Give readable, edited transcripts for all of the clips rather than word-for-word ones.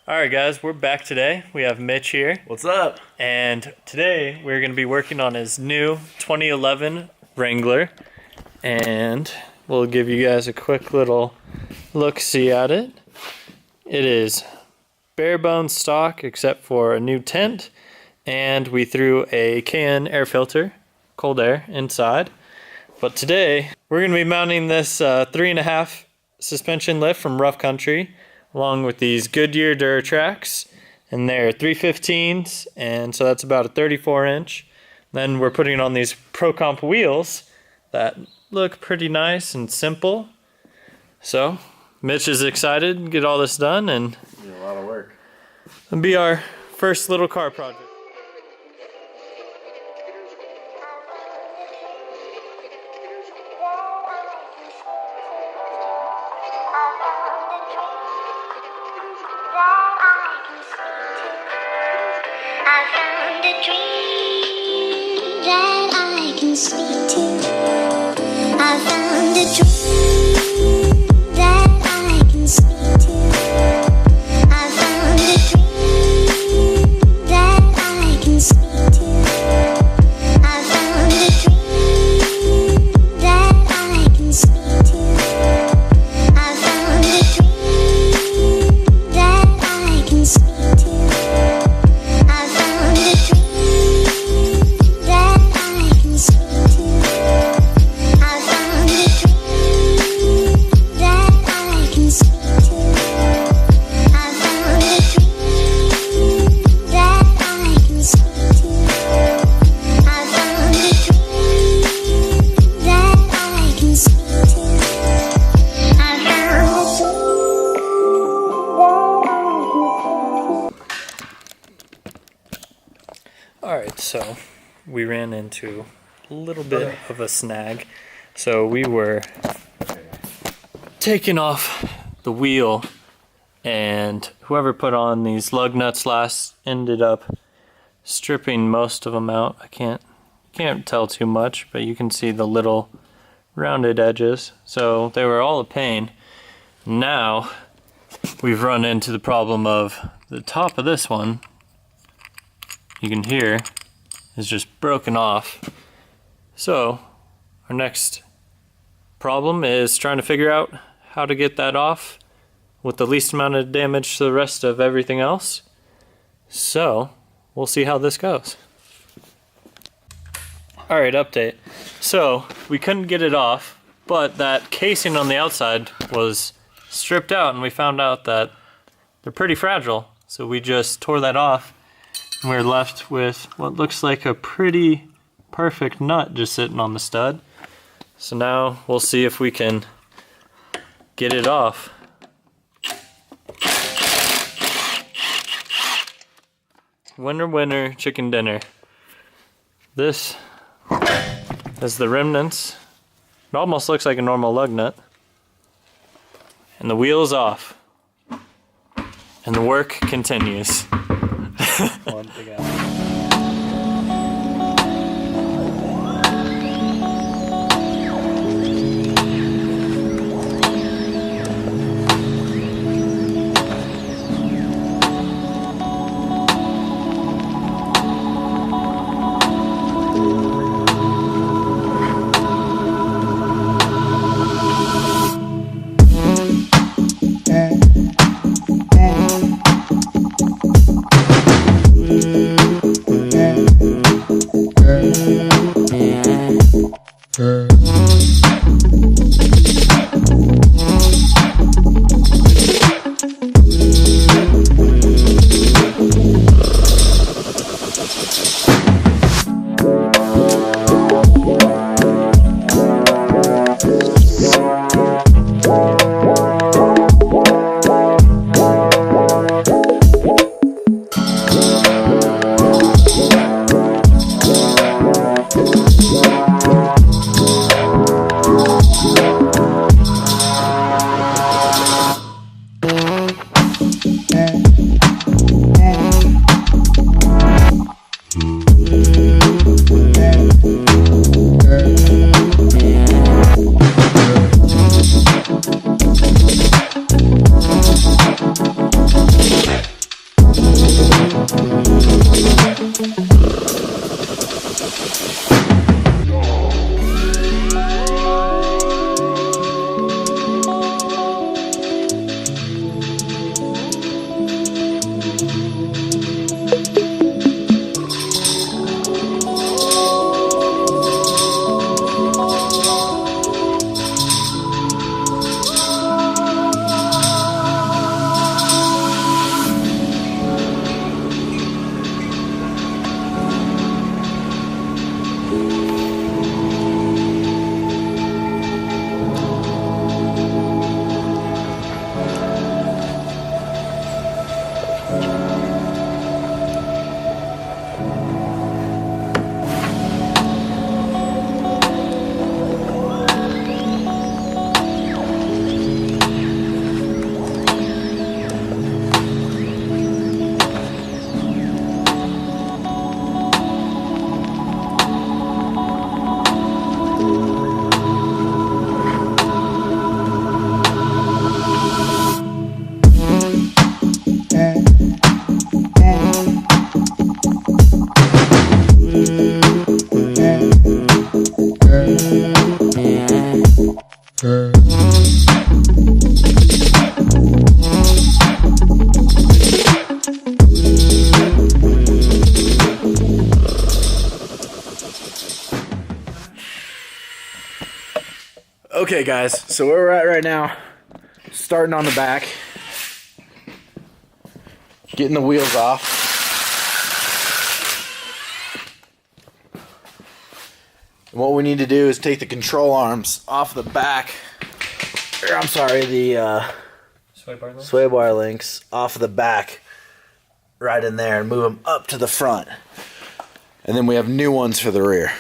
Alright guys, we're back today. We have Mitch here. What's up? And today we're going to be working on his new 2011 Wrangler. And we'll give you guys a quick little look-see at it. It is bare bones stock except for a new tent. And we threw a KN air filter, cold air, inside. But today we're going to be mounting this 3.5 suspension lift from Rough Country, along with these Goodyear Duratracks, and they're 315s, and so that's about a 34-inch. Then we're putting on these Pro Comp wheels that look pretty nice and simple. So Mitch is excited to get all this done, and a lot of work. It'll be our first little car project. Alright, so we ran into a little bit of a snag. So we were taking off the wheel, and whoever put on these lug nuts last ended up stripping most of them out. I can't tell too much, but you can see the little rounded edges. So they were all a pain. Now we've run into the problem of the top of this one, you can hear, is just broken off. So our next problem is trying to figure out how to get that off with the least amount of damage to the rest of everything else. So we'll see how this goes. Alright, update. So we couldn't get it off, but that casing on the outside was stripped out, and we found out that they're pretty fragile. So we just tore that off, and we're left with what looks like a pretty perfect nut just sitting on the stud. So now we'll see if we can get it off. Winner, winner, chicken dinner. This is the remnants. It almost looks like a normal lug nut. And the wheel is off. And the work continues. Once again. Okay guys, so where we're at right now, starting on the back, getting the wheels off. And what we need to do is take the control arms off the back, or I'm sorry, the sway bar links off the back right in there and move them up to the front. And then we have new ones for the rear.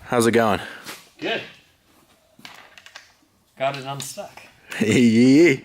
How's it going? Good. Got it unstuck. Yeah.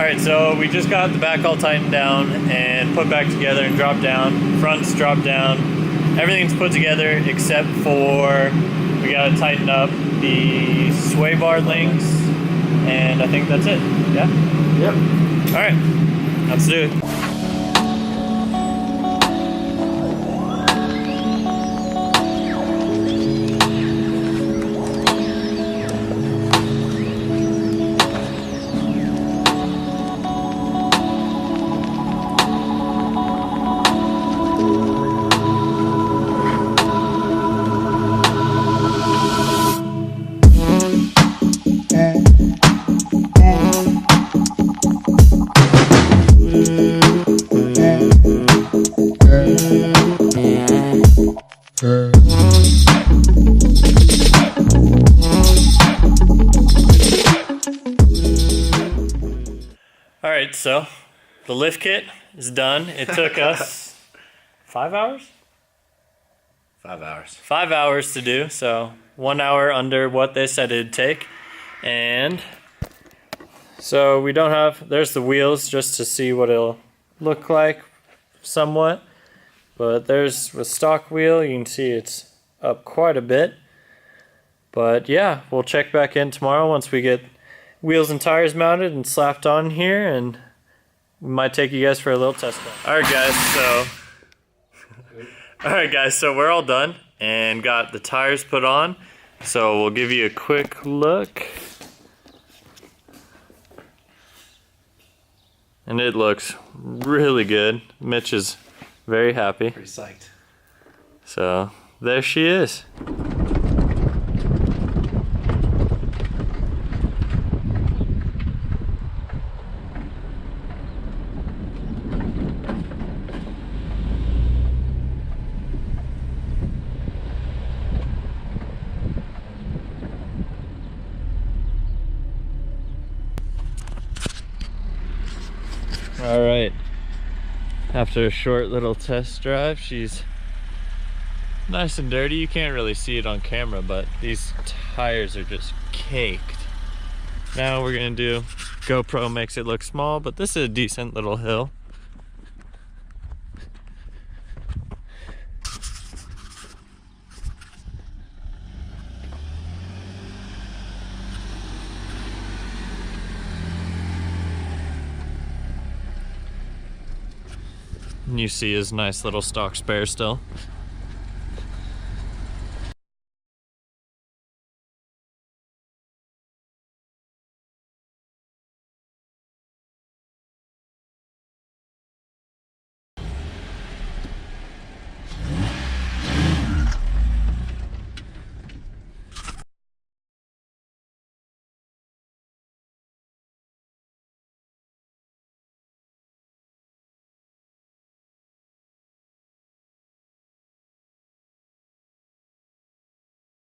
Alright, so we just got the back all tightened down and put back together and dropped down. Front's dropped down. Everything's put together except for we gotta tighten up the sway bar links, and I think that's it. Yeah? Yep. Alright, let's do it. Alright, so the lift kit is done. It took us 5 hours? 5 hours. 5 hours to do, so 1 hour under what they said it'd take. And so we don't have, there's the wheels just to see what it'll look like somewhat. But there's with stock wheel, you can see it's up quite a bit. But yeah, we'll check back in tomorrow once we get wheels and tires mounted and slapped on here, and we might take you guys for a little test drive. Alright guys, so we're all done and got the tires put on. So we'll give you a quick look. And it looks really good. Mitch is very happy. Pretty psyched. So there she is. All right, after a short little test drive, she's nice and dirty. You can't really see it on camera, but these tires are just caked. Now we're gonna do, GoPro makes it look small, but this is a decent little hill. And you see his nice little stock spare still.